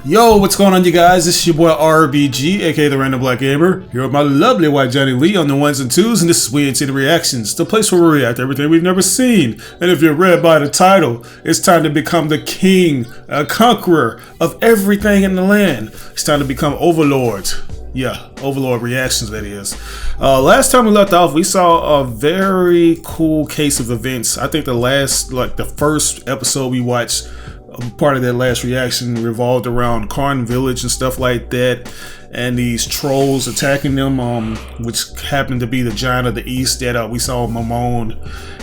Yo, what's going on, you guys? This is your boy RBG, aka the Random Black Gamer, here with my lovely white Johnny Lee on the ones and twos, and this is We Ain't Seen the Reactions, the place where we react to everything we've never seen. And if you're read by the title, it's time to become the king, a conqueror of everything in the land. It's time to become overlords. Yeah, Overlord reactions, that is. Last time we left off, we saw a very cool case of events. I think the first episode we watched, part of that last reaction revolved around Karn Village and stuff like that, and these trolls attacking them, which happened to be the giant of the east that we saw Mamon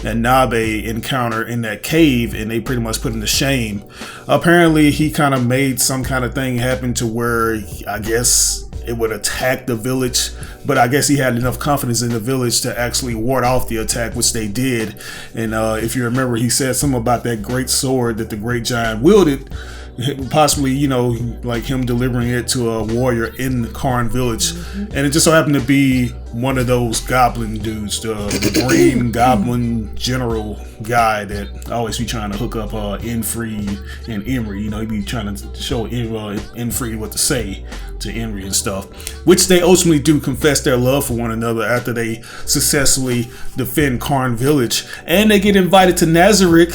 and Nabe encounter in that cave, and they pretty much put him to shame. Apparently he kind of made some kind of thing happen to where I guess it would attack the village, but I guess he had enough confidence in the village to actually ward off the attack, which they did. And if you remember, he said something about that great sword that the great giant wielded, possibly, you know, like him delivering it to a warrior in Karn Village. And it just so happened to be one of those goblin dudes, the green goblin general guy that always be trying to hook up Infried and Imri. You know, he be trying to show Infried what to say to Imri and stuff, which they ultimately do confess their love for one another after they successfully defend Karn Village, and they get invited to Nazarick,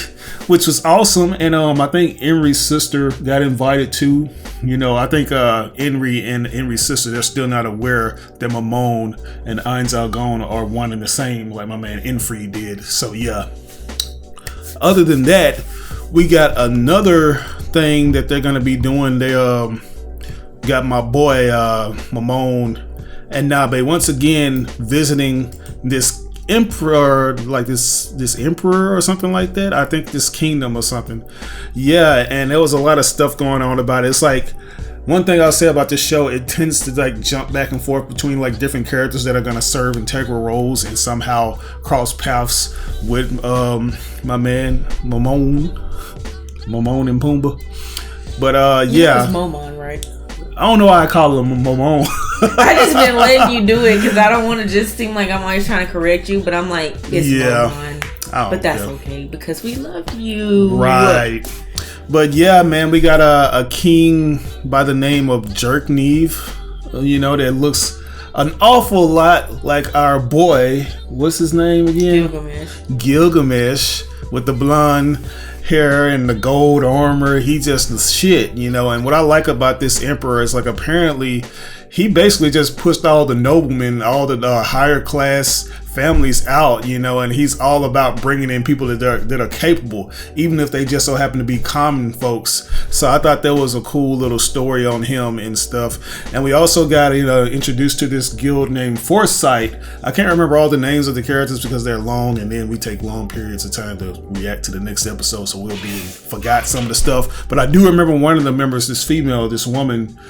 which was awesome. And I think Imri's sister got invited too. You know, I think Imri and Imri's sister, they're still not aware that Mamon and Ainz Ooal are one and the same, like my man Infried did. So yeah. Other than that, we got another thing that they're gonna be doing. They got my boy Mamon and Nabe once again visiting this emperor, like this emperor or something like that. I think this kingdom or something. Yeah, and there was a lot of stuff going on about it. It's like, one thing I'll say about this show, it tends to like jump back and forth between like different characters that are going to serve integral roles and somehow cross paths with my man Mamon and Pumbaa. But yeah, it's Momon, right? I don't know why I call him Mamon. I just been letting you do it because I don't want to just seem like I'm always trying to correct you, but I'm like, it's Momon. But that's okay because we love you. Right. But yeah, man, we got a king by the name of Jerkneve, you know, that looks an awful lot like our boy. What's his name again? Gilgamesh, with the blonde hair and the gold armor. He just the shit, you know. And what I like about this emperor is, like, apparently he basically just pushed all the noblemen, all the higher class families out, you know, and he's all about bringing in people that are capable, even if they just so happen to be common folks. So I thought that was a cool little story on him and stuff. And we also got, you know, introduced to this guild named Foresight. I can't remember all the names of the characters because they're long, and then we take long periods of time to react to the next episode, so we'll be forgot some of the stuff. But I do remember one of the members, this female, this woman.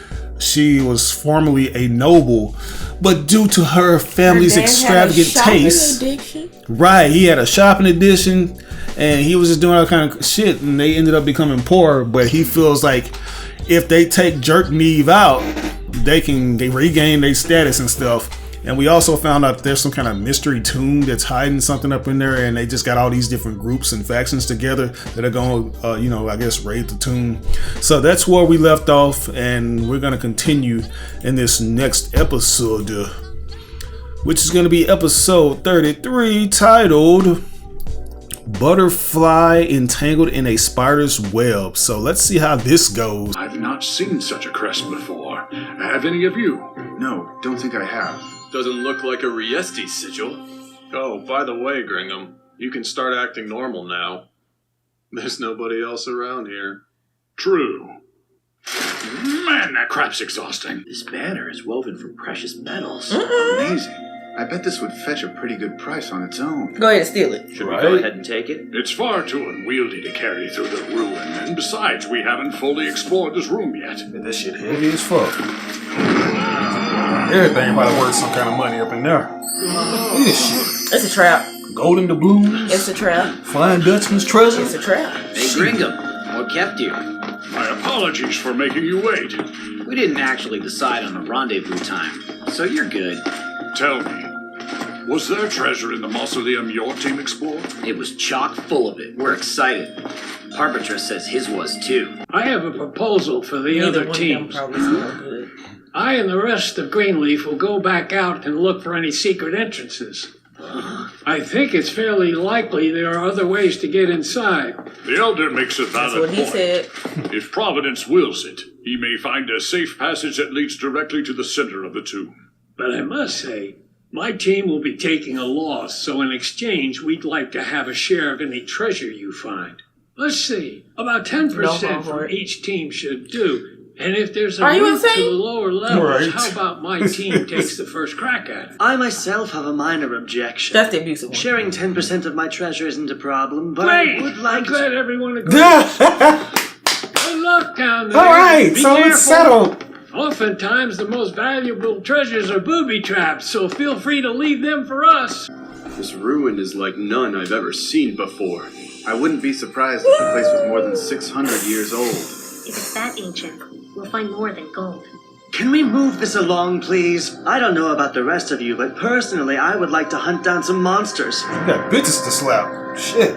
She was formerly a noble, but due to her family's extravagant taste, right, he had a shopping addiction, and he was just doing all kind of shit, and they ended up becoming poor. But he feels like if they take Jerkneve out, they regain their status and stuff. And we also found out that there's some kind of mystery tomb that's hiding something up in there, and they just got all these different groups and factions together that are going to, you know, I guess raid the tomb. So that's where we left off, and we're going to continue in this next episode, which is going to be episode 33, titled Butterfly Entangled in a Spider's Web. So let's see how this goes. I've not seen such a crest before. Have any of you? No, don't think I have. Doesn't look like a Riesti sigil. Oh, by the way, Gringham, you can start acting normal now. There's nobody else around here. True. Man, that crap's exhausting. This banner is woven from precious metals. Amazing. I bet this would fetch a pretty good price on its own. Go ahead and steal it. Should we go ahead and take it? It's far too unwieldy to carry through the ruin, and besides, we haven't fully explored this room yet. That shit heavy as fuck. Everything might have worth some kind of money up in there. This shit. It's a trap. Golden doubloons. It's a trap. Flying Dutchman's treasure. It's a trap. Hey, Gringham, what kept you? My apologies for making you wait. We didn't actually decide on a rendezvous time, so you're good. Tell me, was there treasure in the mausoleum your team explored? It was chock full of it. We're excited. Harbitress says his was too. I have a proposal for the other teams. I and the rest of Greenleaf will go back out and look for any secret entrances. I think it's fairly likely there are other ways to get inside. The Elder makes a valid point. Said. If Providence wills it, he may find a safe passage that leads directly to the center of the tomb. But I must say, my team will be taking a loss, so in exchange, we'd like to have a share of any treasure you find. Let's see, about 10% from each team should do. And if there's a route to the lower levels, how about my team takes the first crack at it? I myself have a minor objection. That's the abusive one. Sharing 10% of my treasure isn't a problem, but Great! I would like I'm to... glad everyone agrees. Good luck down there. All right, Be so careful. it's settled. Oftentimes, the most valuable treasures are booby traps, so feel free to leave them for us. This ruin is like none I've ever seen before. I wouldn't be surprised if the place was more than 600 years old. If it's that ancient, we'll find more than gold. Can we move this along, please? I don't know about the rest of you, but personally, I would like to hunt down some monsters. You got bitches to slap. Shit.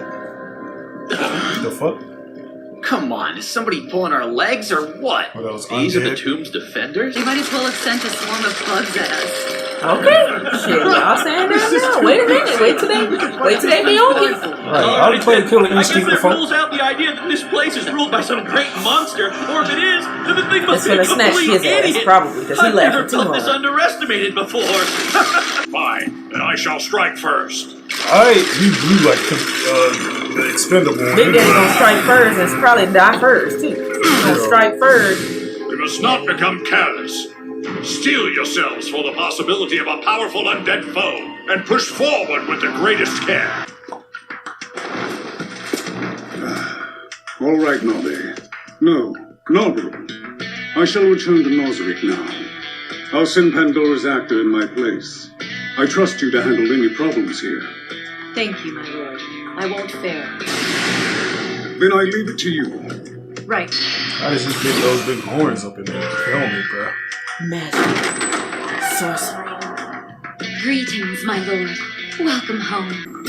The fuck? Come on, is somebody pulling our legs or what? Well, These are the tomb's defenders? They might as well have sent a swarm of bugs at us. Okay. Shit, y'all saying that now. Wait a minute. Wait till they be on you. Right, I already played Killer Instinct before. Rules out the idea that this place is ruled by some great monster, or if it is, then the thing must It's be a gonna snatch complete his ass, idiot. probably, because he I've left never for too felt this long. underestimated before. Fine, then I shall strike first. Alright, you blew like the expendable. Big Daddy gonna strike first and probably die first, too. He's gonna strike first. We must not become careless. Steel yourselves for the possibility of a powerful undead foe, and push forward with the greatest care. All right, Nobby. No, Norbert. I shall return to Nosric now. I'll send Pandora's actor in my place. I trust you to handle any problems here. Thank you, my lord. I won't fail. Then I leave it to you. Right. How does he get those big horns up in there? Tell me, bro. Magic. Sorcery. Greetings, my lord. Welcome home.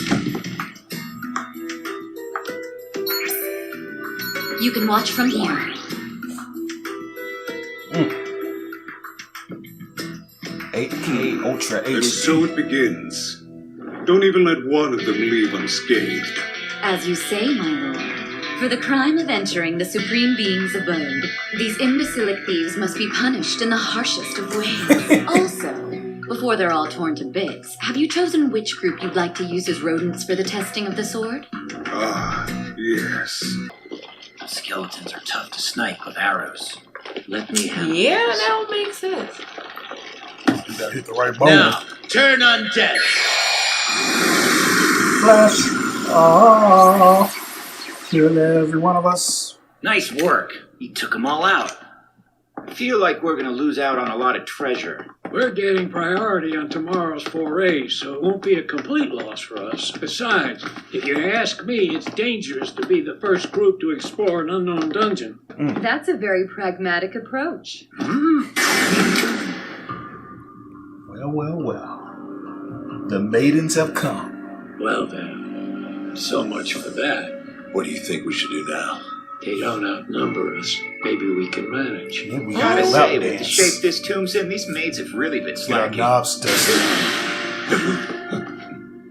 You can watch from here. AK Ultra HD. And so it begins. Don't even let one of them leave unscathed. As you say, my lord. For the crime of entering the Supreme Being's abode, these imbecilic thieves must be punished in the harshest of ways. Also, before they're all torn to bits, have you chosen which group you'd like to use as rodents for the testing of the sword? Ah, yes. Skeletons are tough to snipe with arrows. Let me handle Yeah, this. that would make sense. You gotta hit the right bone. Now, turn undead. Flash. Oh, kill every one of us. Nice work. You took them all out. I feel like we're gonna lose out on a lot of treasure. We're getting priority on tomorrow's foray, so it won't be a complete loss for us. Besides, if you ask me, it's dangerous to be the first group to explore an unknown dungeon. That's a very pragmatic approach. Well. The maidens have come. Well then, so much for that. What do you think we should do now? They don't outnumber us. Maybe we can manage. We Gotta got say, with the shape this tomb's in, these maids have really been Get our slacking. knobs dusted.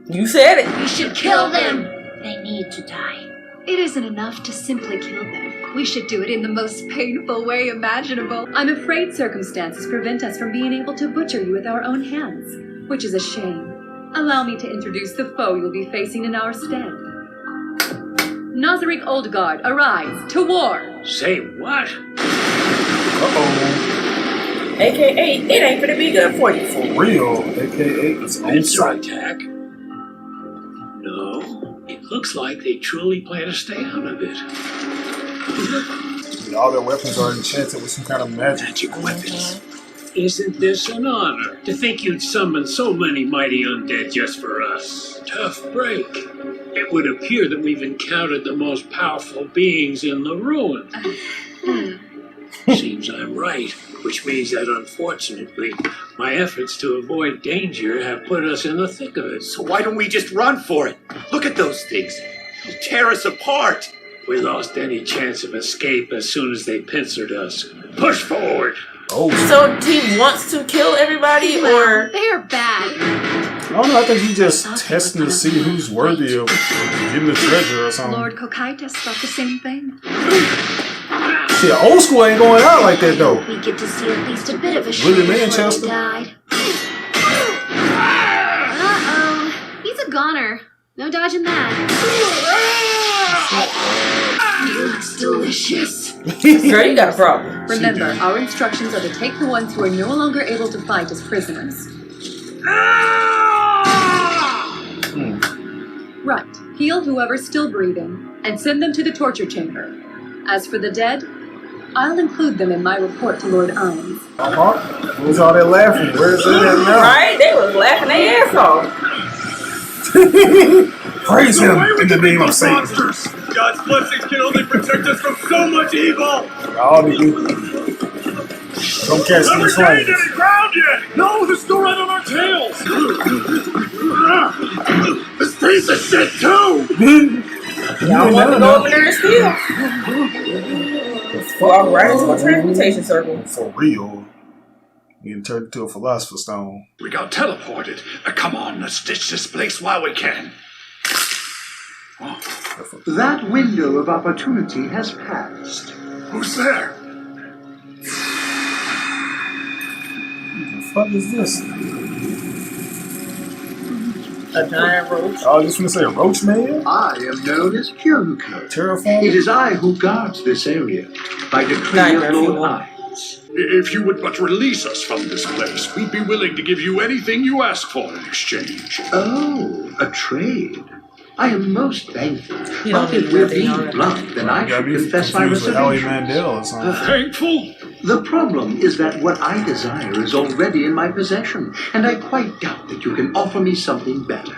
You said it. We should kill them! They need to die. It isn't enough to simply kill them. We should do it in the most painful way imaginable. I'm afraid circumstances prevent us from being able to butcher you with our own hands, which is a shame. Allow me to introduce the foe you'll be facing in our stead. Nosric Oldguard, arise, to war! Say what? Uh-oh. AKA, it ain't gonna be good for you. For real. AKA, it's on It's our site. attack. No, it looks like they truly plan to stay out of it. All their weapons are enchanted with some kind of magic. Magic weapons. Isn't this an honor to think you'd summon so many mighty undead just for us? Tough break. It would appear that we've encountered the most powerful beings in the ruin. Seems I'm right, which means that unfortunately, my efforts to avoid danger have put us in the thick of it. So why don't we just run for it? Look at those things. They'll tear us apart. We lost any chance of escape as soon as they pincered us. Push forward! Oh. So he wants to kill everybody, or they're bad. I don't know. I think he's just testing to see who's worthy of getting the treasure or something. Lord Cocytus thought the same thing. Shit, old school ain't going out like that though. We get to see at least a bit of a show Willie before Manchester. they died. Uh-oh. He's a goner. No dodging that. Looks delicious. girl, you got a problem. Remember, our instructions are to take the ones who are no longer able to fight as prisoners. Right. Heal whoever's still breathing and send them to the torture chamber. As for the dead, I'll include them in my report to Lord Ainz. Who's all that laughing? Where's it at now? Right? They was laughing their ass off. Praise him in the name of Satan. God's blessings can only protect us from so much evil. All the people. Don't catch Have me we gained flames. any ground yet? No, they're still right on our tails. This piece of shit too. Y'all want to go over there and steal? Fall right into a transportation circle. For real. Getting turned into a philosopher's stone. We got teleported. Come on, let's ditch this place while we can. That window of opportunity has passed. Who's there? What the fuck is this? A giant roach. I was just gonna say a roach man? I am known as Kyoko. Terraform? It is I who guards this area by decree of Lord Ainz. If you would but release us from this place, we'd be willing to give you anything you ask for in exchange. Oh, a trade. I am most thankful. You But don't if need we're nothing on being it. blunt, then I should confess my Confused with Howie reservation. Mandel or something. Thankful? The problem is that what I desire is already in my possession, and I quite doubt that you can offer me something better.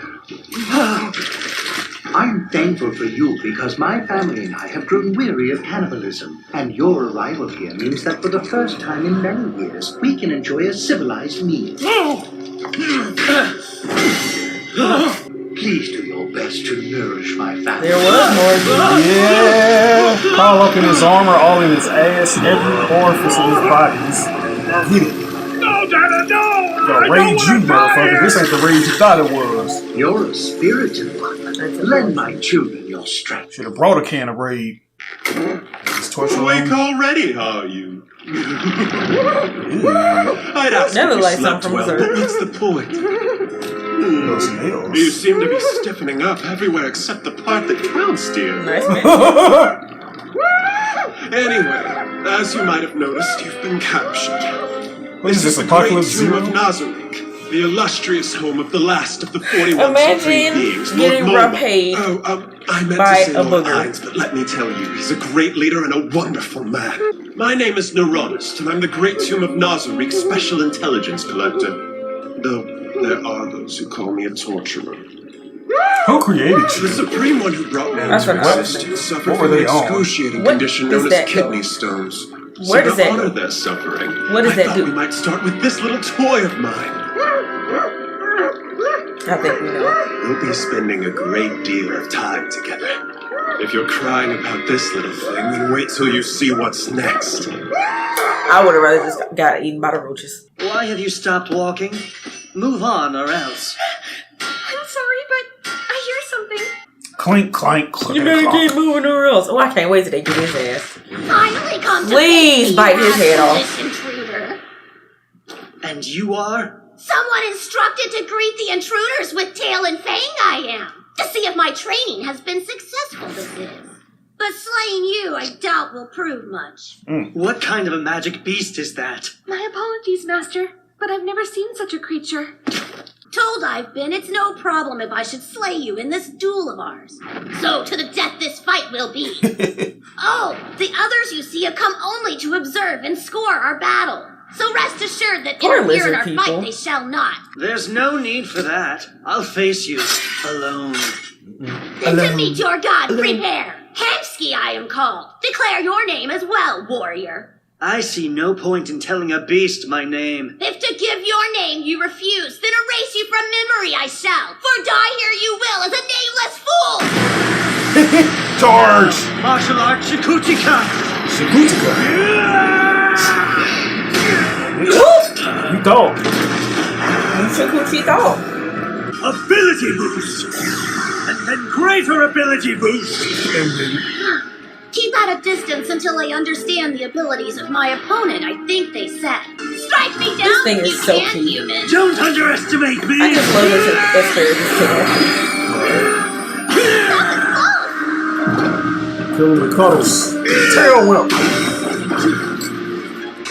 I'm thankful for you because my family and I have grown weary of cannibalism, and your arrival here means that for the first time in many years, we can enjoy a civilized meal. Please do your best to nourish my family. There was more. Yeah! All up in his armor, all in his ass, every orifice in his body. He's hit it. No, Dada, no! The rage you, motherfucker. This ain't the rage you thought it was. You're a spirited one. Lend my children your strength. Should have brought a can of raid. This torture Awake room. already, are you? I'd ask That if look you like slept something from well, Berserk. but what's the point? Those nails. You seem to be stiffening up everywhere except the part that counts, dear. Nice man. Anyway, as you might have noticed, you've been captured. What is this, the Apocalypse great tomb Zero? of Nazarick, the illustrious home of the last of the 41 Imagine supreme beings, getting Lord Momo. raped I meant by to say a Lord booger. Ainz, but let me tell you, he's a great leader and a wonderful man. My name is Neuronist, and I'm the great tomb of Nazarick Special Intelligence Collector. Though there are those who call me a torturer. Who created The you? supreme one who brought me That's into what existence suffered What were from an they on? excruciating What condition does known that as do? kidney stones. Where so does to that honor do? their suffering, What does I that thought do? we might start with this little toy of mine. I think we know. We'll be spending a great deal of time together. If you're crying about this little thing, then wait till you see what's next. I would have rather just got eaten by the roaches. Why have you stopped walking? Move on, or else. I'm sorry, but I hear something. Clink, clank, clink, You better clonk. keep moving or else. Oh, I can't wait till they get his ass. Finally come to Please face bite the his head off. this intruder. And you are? Someone instructed to greet the intruders with tail and fang I am. To see if my training has been successful, this is. But slaying you, I doubt will prove much. What kind of a magic beast is that? My apologies, Master, but I've never seen such a creature. Told I've been, it's no problem if I should slay you in this duel of ours. So, to the death this fight will be. Oh, the others you see have come only to observe and score our battle. So rest assured that Poor interfere in lizard our people. fight they shall not. There's no need for that. I'll face you alone. To meet your god, prepare. Hemsky I am called. Declare your name as well, warrior. I see no point in telling a beast my name. If to give your name you refuse, then erase you from memory I shall. For die here you will as a nameless fool. Charge! Martial art Shikuchika! Shikuchika. You thought. Shikuchi thought. Ability boost! And then greater ability boost! Keep at a distance until I understand the abilities of my opponent, I think they said. Strike me down This thing if is you so can, cute. human! Don't underestimate me! I just love this asparagus Kill him with cuddles. Tail whip.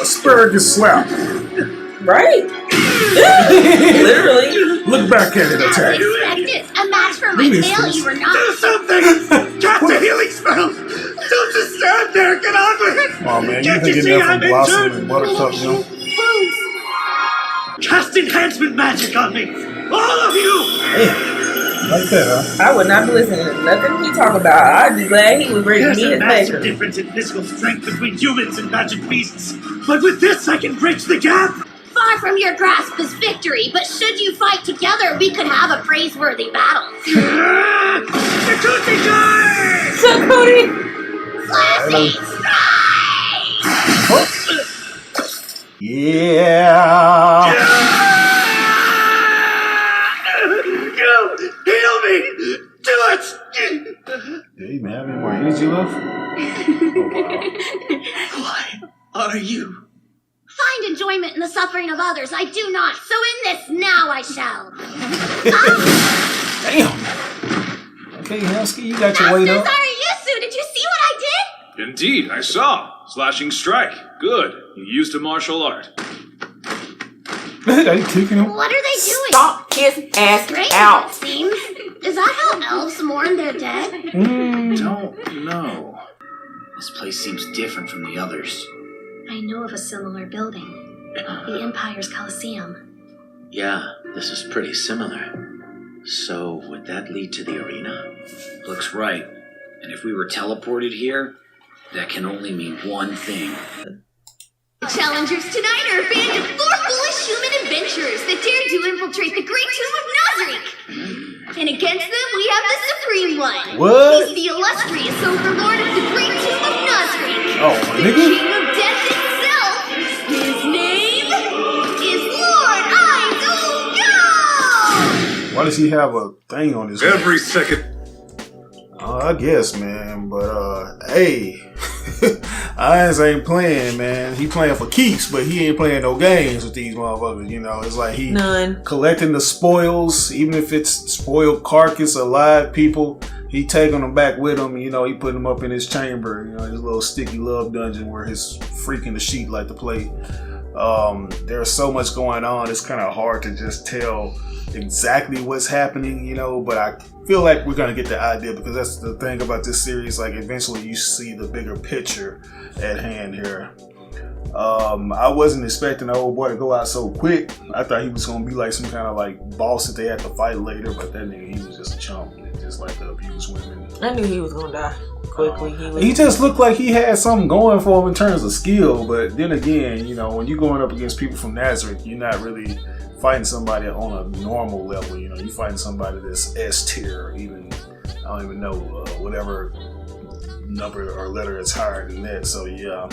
Asparagus slap. Right? Literally. Look back at it, attack. Expected. A match for my tail, you were not. Do something! Cast a healing spell! Don't just stand there! Get on with it! Oh man, you Can't can you get see that I'm from Blossom injured? and Buttercup, you know? Cast enhancement magic on me! All of you! Like that, huh? I would not be listening to nothing he talk about. I'd be glad he was ready to There's meet a his massive maker. difference in physical strength between humans and magic beasts. But with this, I can bridge the gap! Far from your grasp is victory, but should you fight together, we could have a praiseworthy battle. Shikuchi guy! Cody! Classy Yeah. Go! Heal me! Do it! Hey man, have any more energy left? Why are you? Find enjoyment in the suffering of others. I do not. So in this now I shall. Damn. Okay, Husky, you got your weight up. Sorry, Yusu, did you see what I did? Indeed, I saw. Slashing strike. Good. You used a martial art. Are you kicking him? What are they doing? Stop his ass Strange, out. it seems. Is that how elves mourn their dead? Don't know. This place seems different from the others. I know of a similar building. The Empire's Coliseum. Yeah, this is pretty similar. So, would that lead to the arena? Looks right. And if we were teleported here, that can only mean one thing. The challengers tonight are a band of 4 foolish human adventurers that dared to infiltrate the great tomb of Nazarick. And against them, we have the Supreme One. What? He's the illustrious Overlord of the great tomb of Nazarick. Oh, The nigga. King of Death itself. His name is Lord Ainz Ooal. Why does he have a thing on his head? Every second. I guess, man. But, hey. Ainz ain't playing, man. He playing for keeps, but he ain't playing no games with these motherfuckers, you know. It's like he collecting the spoils, even if it's spoiled carcass or live people, he taking them back with him, you know, he putting them up in his chamber, you know, his little sticky love dungeon where his freak in the sheet like to play. There's so much going on, it's kind of hard to just tell exactly what's happening, you know, but I feel like we're gonna get the idea, because that's the thing about this series, like eventually you see the bigger picture at hand here. I wasn't expecting the old boy to go out so quick. I thought he was gonna be like some kind of like boss that they had to fight later, but that nigga, he was just a chump and just like to abuse women. I knew he was gonna die quickly. He just looked like he had something going for him in terms of skill, but then again, you know, when you're going up against people from Nazarick, you're not really fighting somebody on a normal level, you know, you fighting somebody that's S tier, or even, I don't even know, whatever number or letter is higher than that, so yeah.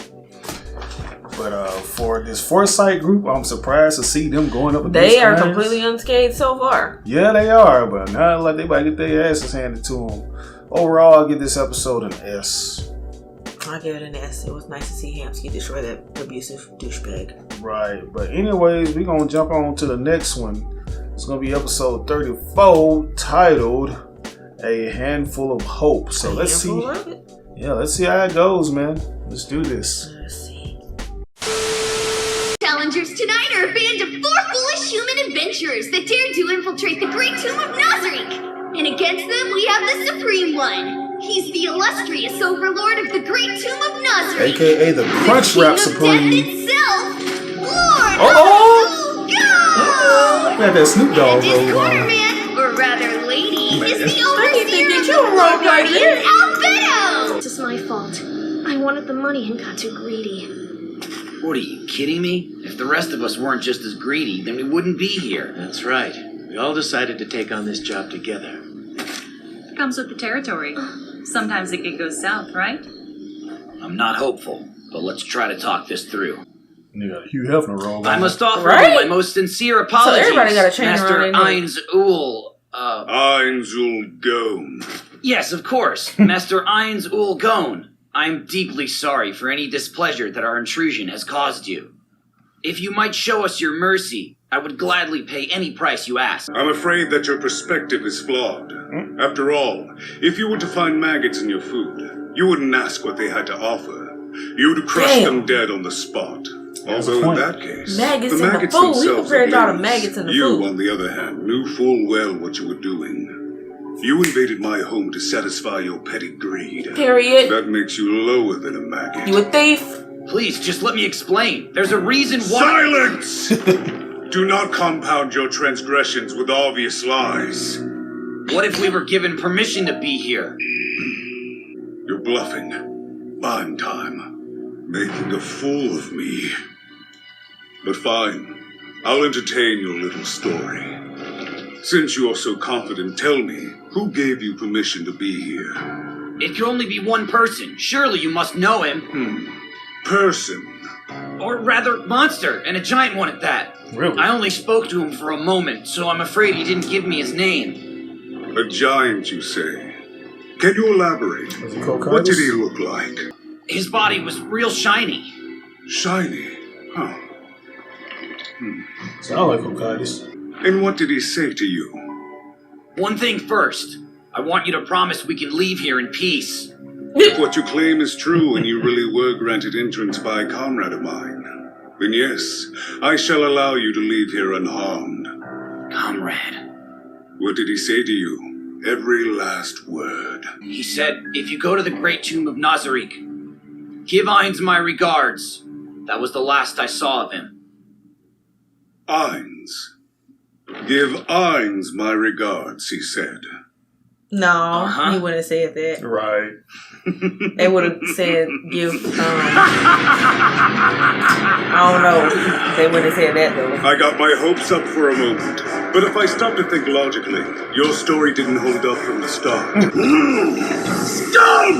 But for this Foresight group, I'm surprised to see them going up against They are Ainz. completely unscathed so far. Yeah, they are, but now like they about to get their asses handed to them. Overall, I'll give this episode an S. I give it an S. It was nice to see Hamsky destroy that abusive douchebag. Right, but anyways, we're going to jump on to the next one. It's going to be episode 34, titled A Handful of Hope. So let's see. Yeah, let's see how it goes, man. Let's do this. Challengers tonight are a band of 4 foolish human adventurers that dared to infiltrate the great tomb of Nazarick. And against them, we have the Supreme One. He's the illustrious Overlord of the great tomb of Nazarick. AKA the Crunch Rap Supreme. Itself, Lord Oh! Go! Got that Snoop Dogg His roll on. cornerman, or rather lady, is the you overseer think of you the were wrong right there? Albedo! This is my fault. I wanted the money and got too greedy. What, are you kidding me? If the rest of us weren't just as greedy, then we wouldn't be here. That's right. We all decided to take on this job together. Comes with the territory. Sometimes it can go south, right? I'm not hopeful, but let's try to talk this through. You got a Hugh Hefner role. I must offer you my most sincere apologies, So everybody got a chain Master around Ainz Ooal. Ainz Ooal. Yes, of course, Master Ainz Ooal. I'm deeply sorry for any displeasure that our intrusion has caused you. If you might show us your mercy, I would gladly pay any price you ask. I'm afraid that your perspective is flawed. After all, if you were to find maggots in your food, you wouldn't ask what they had to offer. You'd crush them dead on the spot. Although in that case, maggots the maggots in the food. We themselves compared y'all to ablaze. maggots in the You, food. on the other hand, knew full well what you were doing. You invaded my home to satisfy your petty greed. Period. That makes you lower than a maggot. You a thief? Please, just let me explain. There's a reason why— Silence! Do not compound your transgressions with obvious lies. What if we were given permission to be here? You're bluffing. Buying time. Making a fool of me. But fine. I'll entertain your little story. Since you are so confident, tell me, who gave you permission to be here? It could only be one person. Surely you must know him. Person. Or rather, monster, and a giant one at that. Really? I only spoke to him for a moment, so I'm afraid he didn't give me his name. A giant, you say? Can you elaborate? What did he look like? His body was real shiny. Shiny? Huh. Sound like Hokkaido's. And what did he say to you? One thing first. I want you to promise we can leave here in peace. If what you claim is true and you really were granted entrance by a comrade of mine, then yes, I shall allow you to leave here unharmed. Comrade. What did he say to you? Every last word. He said, if you go to the great tomb of Nazarick, give Ainz my regards. That was the last I saw of him. Ainz. Give Ainz my regards, he said. No, he wouldn't have said that. Right. They would have said, give, I don't know. They wouldn't have said that, though. I got my hopes up for a moment. But if I stop to think logically, your story didn't hold up from the start. Stop!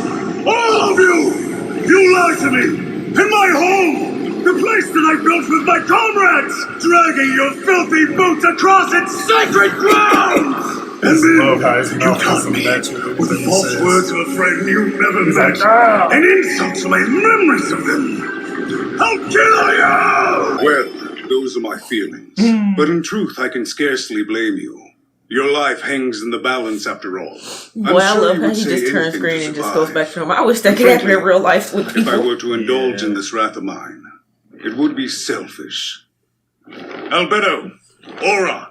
All of you! You lied to me! In my home! The place that I built with my comrades! Dragging your filthy boots across its sacred grounds! And then you taught me with the false words of a friend you never met, and insults to my memories of them. I'll kill you! Well, those are my feelings. But in truth, I can scarcely blame you. Your life hangs in the balance after all. Boy, I love how he just turns green and just goes back to him. I wish that could happen in real life with people. If I were to indulge in this wrath of mine, it would be selfish. Albedo, Aura,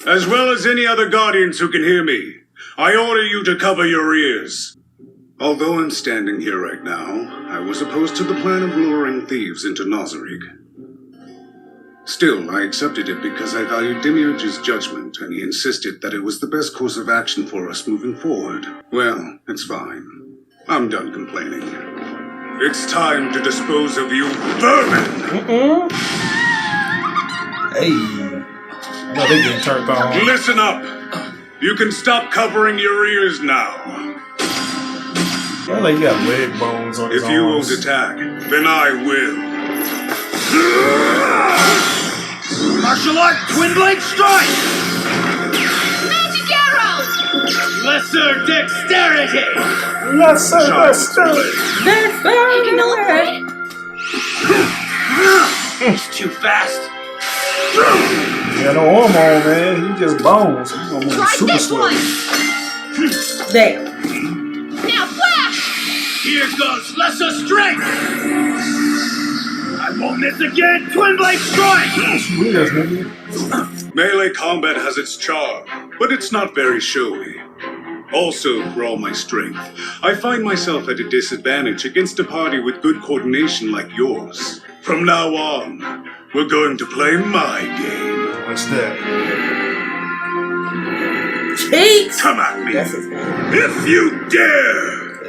as well as any other guardians who can hear me, I order you to cover your ears. Although I'm standing here right now, I was opposed to the plan of luring thieves into Nazarick. Still, I accepted it because I valued Demiurge's judgment, and he insisted that it was the best course of action for us moving forward. Well, it's fine. I'm done complaining. It's time to dispose of you vermin! Hey. No, they getting turned on. Listen up! You can stop covering your ears now. Well, he got leg bones on his If you arms. won't attack, then I will. Martial art twin blade strike! Magic arrow! Lesser dexterity! Lesser dexterity! He's too fast. Yeah, no arm on, man. He just bones. He's gonna move Try super this slow. one! Damn. Now flash! Here goes lesser strength! I won't miss again! Twin blade strike! Melee combat has its charm, but it's not very showy. Also, for all my strength, I find myself at a disadvantage against a party with good coordination like yours. From now on, we're going to play my game. What's that? Cheeks! Come at me! If you dare!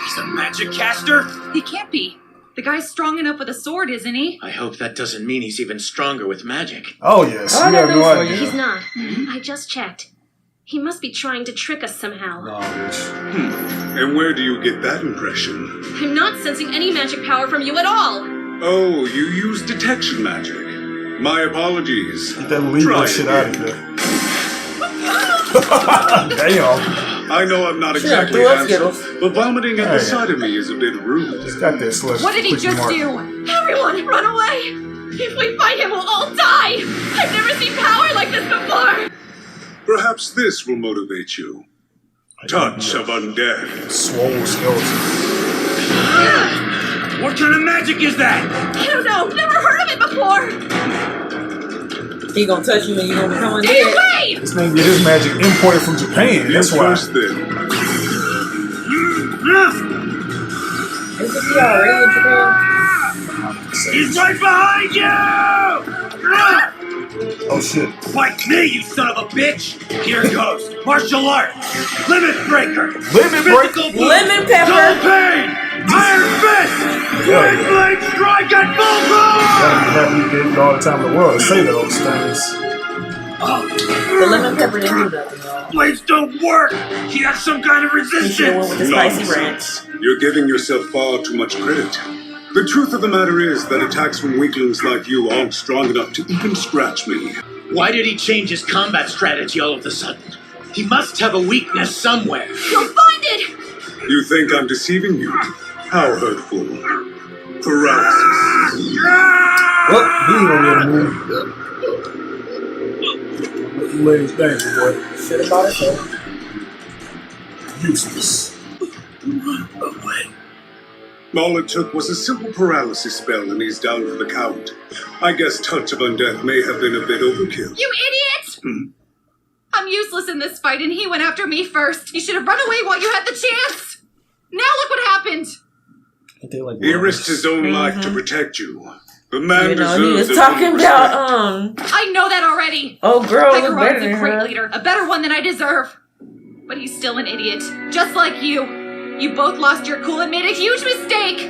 He's a magic caster? He can't be. The guy's strong enough with a sword, isn't he? I hope that doesn't mean he's even stronger with magic. Oh, yes. Oh, You have no idea. He's not. I just checked. He must be trying to trick us somehow. Nah, bitch. And where do you get that impression? I'm not sensing any magic power from you at all. Oh, you use detection magic. My apologies. Get that legal shit out of here. Damn. I know I'm not exactly handsome, but vomiting at the sight of me is a bit rude. Just got that slush. What did he just do? Everyone, run away! If we fight him, we'll all die! I've never seen power like this before! Perhaps this will motivate you. Touch of undeath. Swole skeleton. What kind of magic is that? I don't know, never heard of it before! He gonna touch you and you gonna become Stay undead. away! This nigga get his magic imported from Japan. That's why. First then. Isn't he already in Japan? He's right behind you! Oh shit. Fight me, you son of a bitch! Here goes. Martial arts. Limit breaker. Limit breaker. Lemon pepper. Double pain. Iron fist. Twin blade strike at full power! Gotta be happy you get all the time in the world to say those things. The lemon pepper didn't do nothing, y'all. Blades don't work. He has some kind of He should have went with the resistance. spicy ranch. You're giving yourself far too much credit. The truth of the matter is that attacks from weaklings like you aren't strong enough to even scratch me. Why did he change his combat strategy all of a sudden? He must have a weakness somewhere. You'll find it! You think I'm deceiving you? How hurtful. Paralysis. Well, he ain't gonna be able to move. You ladies thank you, boy. Shit about it, though. Useless. All it took was a simple paralysis spell and he's down for the count. I guess Touch of Undeath may have been a bit overkill. You idiot! I'm useless in this fight and he went after me first. You should have run away while you had the chance! Now look what happened! He risked his own life to protect you. The man You know, he deserves was a talking little about, I know that already! Oh, girl, I was grew up better as a than great her. leader, a better one than I deserve. But he's still an idiot, just like you. You both lost your cool and made a huge mistake!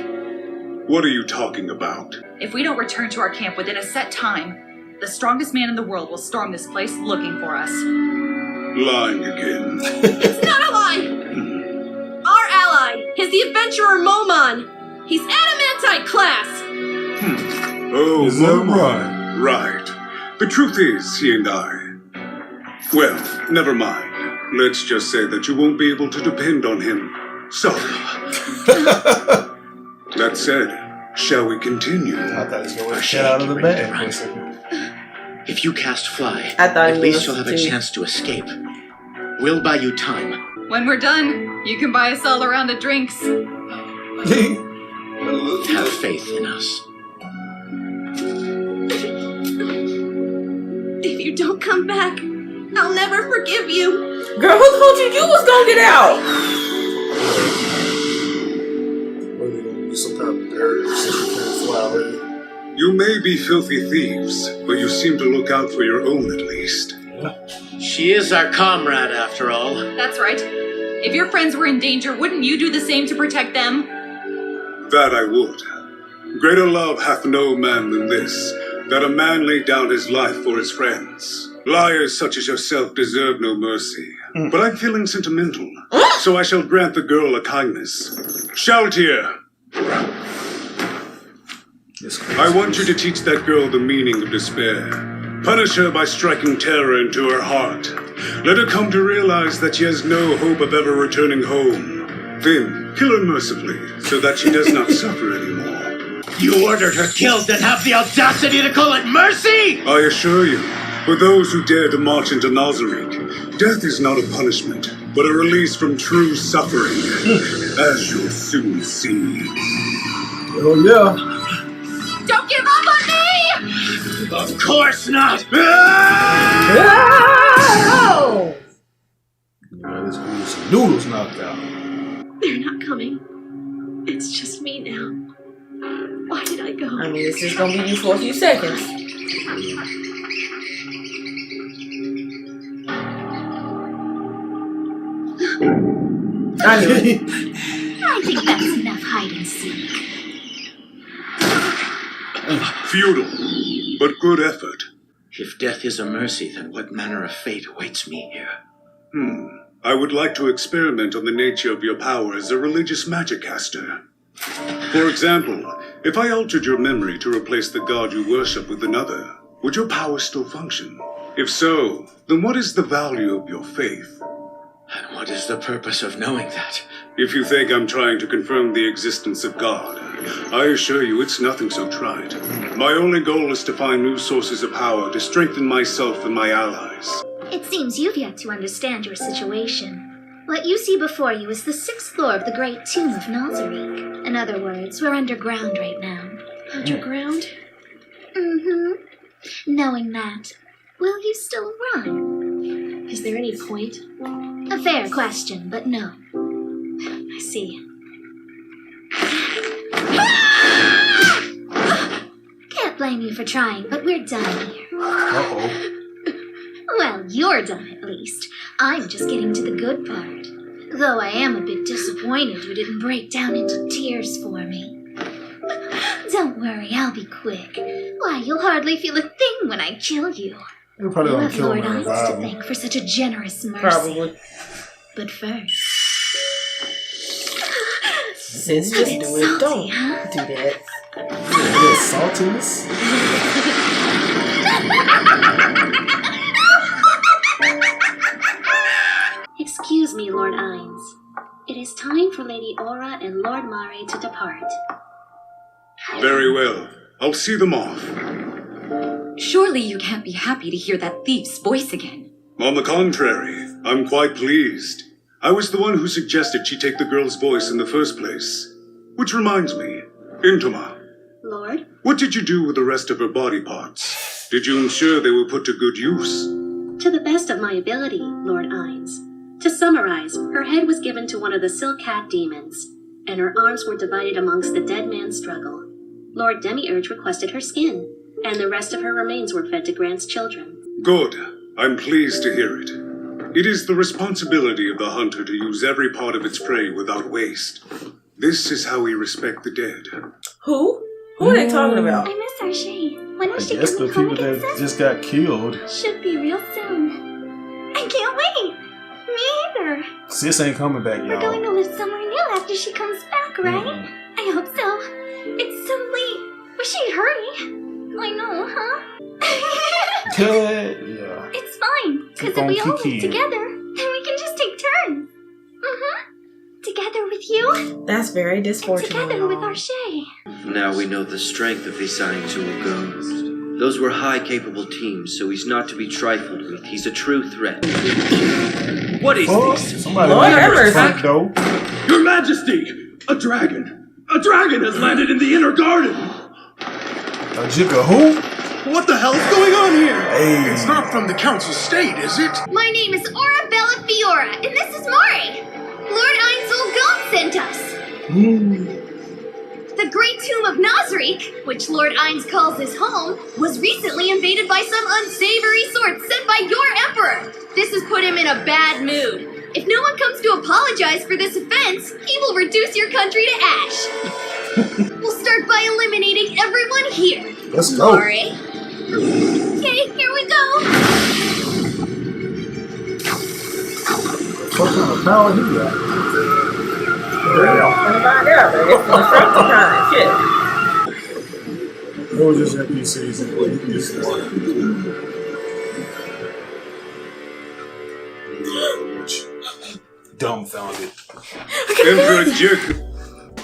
What are you talking about? If we don't return to our camp within a set time, the strongest man in the world will storm this place looking for us. Lying again. It's not a lie! Our ally is the adventurer Momon. He's adamantite class. Oh, Is that Mama. Right. The truth is, he and I... Well, never mind. Let's just say that you won't be able to depend on him. Sorry. That said, shall we continue? I thought he was going to get out of the bag for a second. If you cast fly, I thought at he least was you'll have a too. chance to escape. We'll buy you time. When we're done, you can buy us all a round of drinks. Have faith in us. If you don't come back, I'll never forgive you. Girl, who told you was gonna get out? Some kind of barrier so you can't fly away. You may be filthy thieves, but you seem to look out for your own at least. She is our comrade, after all. That's right. If your friends were in danger, wouldn't you do the same to protect them? That I would. Greater love hath no man than this, that a man lay down his life for his friends. Liars such as yourself deserve no mercy. But I'm feeling sentimental, so I shall grant the girl a kindness. Shaltier! I want you to teach that girl the meaning of despair. Punish her by striking terror into her heart. Let her come to realize that she has no hope of ever returning home. Then, kill her mercifully, so that she does not suffer anymore. You ordered her killed and have the audacity to call it mercy? I assure you, for those who dare to march into Nazarick, death is not a punishment, but a release from true suffering, as you'll soon see. Oh yeah. Don't give up on me! Of course not! Oh! This fool's some noodles knocked out. They're not coming. It's just me now. Why did I go? I mean, it's just gonna be you for a few seconds. I knew it. I think that's enough hide and seek. Futile, but good effort. If death is a mercy, then what manner of fate awaits me here? I would like to experiment on the nature of your power as a religious magic caster. For example, if I altered your memory to replace the god you worship with another, would your power still function? If so, then what is the value of your faith? And what is the purpose of knowing that? If you think I'm trying to confirm the existence of God, I assure you it's nothing so trite. My only goal is to find new sources of power to strengthen myself and my allies. It seems you've yet to understand your situation. What you see before you is the 6th floor of the Great Tomb of Nazarick. In other words, we're underground right now. Underground? Mm-hmm. Knowing that, will you still run? Is there any point? A fair question, but no. I see. Can't blame you for trying, but we're done here. Uh-oh. Well, you're done at least. I'm just getting to the good part. Though I am a bit disappointed you didn't break down into tears for me. Don't worry, I'll be quick. Why, you'll hardly feel a thing when I kill you. You're probably You gonna have kill Lord me. Ainz to thank for such a generous mercy. Probably. But first... Sis, just do it. Don't do that. A little saltiness. Excuse me, Lord Ainz. It is time for Lady Aura and Lord Mare to depart. Very well. I'll see them off. Surely you can't be happy to hear that thief's voice again. On the contrary, I'm quite pleased. I was the one who suggested she take the girl's voice in the first place. Which reminds me, Intoma, Lord? what did you do with the rest of her body parts? Did you ensure they were put to good use? To the best of my ability, Lord Ainz. To summarize, her head was given to one of the Silk Cat demons, and her arms were divided amongst the dead man's struggle. Lord Demiurge requested her skin, and the rest of her remains were fed to Grant's children. Good. I'm pleased to hear it. It is the responsibility of the hunter to use every part of its prey without waste. This is how we respect the dead. Who? Who are they talking about? I miss our Shay. When is she That's the coming people home that again, just got killed. sis? Should be real soon. I can't wait. Me either. Sis ain't coming back, We're going y'all. to live somewhere new after she comes back, right? I hope so. It's so late. Wish she'd hurry. I know, huh? Good. Yeah. It's fine, because Keep if on we all live kicking. together, then we can just take turns. Together with you, That's very disfortunate. together with our Shay. Now we know the strength of this Ainz Ooal. Those were high capable teams, so he's not to be trifled with. He's a true threat. What is this? Somebody leave the front door. Your Majesty! A dragon! A dragon has landed in the inner garden! A jigga who? What the hell's going on here? Hey. It's not from the Council State, is it? My name is Aura Bella Fiora, and this is Mari. Lord Ainz Ooal sent us. The Great Tomb of Nazarick, which Lord Ainz calls his home, was recently invaded by some unsavory sorts sent by your Emperor. This has put him in a bad mood. If no one comes to apologize for this offense, he will reduce your country to ash. We'll start by eliminating everyone here. Let's go. Mari. Okay, here we go. What kind of power he got? Gonna find out, but it's the front time. Shit. What was this NPCs and what he just dumbfounded. Emperor Jig.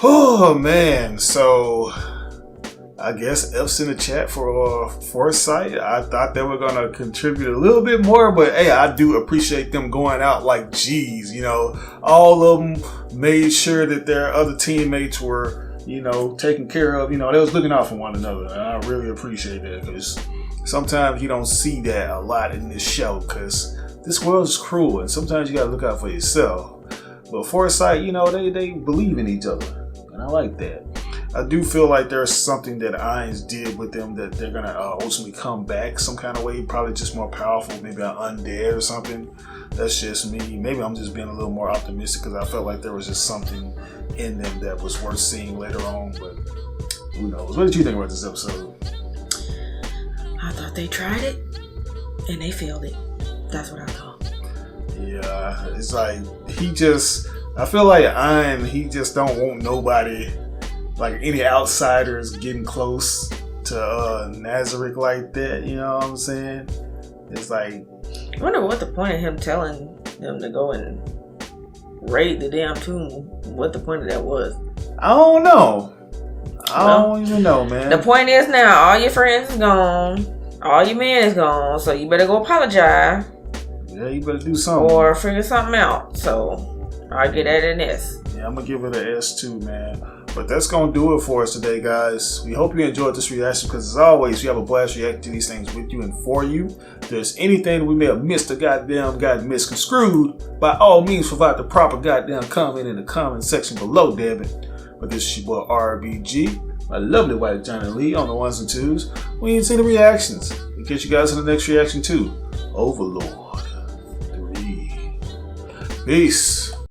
Oh man, so I guess F's in the chat for Foresight. I thought they were gonna contribute a little bit more, but hey, I do appreciate them going out like G's. You know, all of them made sure that their other teammates were, you know, taken care of. You know, they was looking out for one another, and I really appreciate that because sometimes you don't see that a lot in this show because this world is cruel, and sometimes you gotta look out for yourself. But Foresight, you know, they believe in each other, and I like that. I do feel like there's something that Ainz did with them that they're gonna ultimately come back some kind of way, probably just more powerful, maybe an undead or something. That's just me. Maybe I'm just being a little more optimistic because I felt like there was just something in them that was worth seeing later on, but who knows? What did you think about this episode? I thought they tried it and they failed it. That's what I thought. Yeah, it's like I feel like he just don't want nobody, like any outsiders getting close to Nazarick like that, you know what I'm saying? It's like, I wonder what the point of him telling them to go and raid the damn tomb. What the point of that was? I don't know. I don't even know, man. The point is now, all your friends is gone. All your men is gone. So you better go apologize. Yeah, you better do something. Or figure something out. So I get that in this. Yeah, I'm going to give it an S too, man. But that's going to do it for us today, guys. We hope you enjoyed this reaction because, as always, we have a blast reacting to these things with you and for you. If there's anything we may have missed or got misconstrued, by all means, provide the proper goddamn comment in the comment section below, damn it. But this is your boy RBG, my lovely wife Johnny Lee on the ones and twos. We ain't seen the reactions. We'll catch you guys in the next reaction too. Overlord 3. Peace.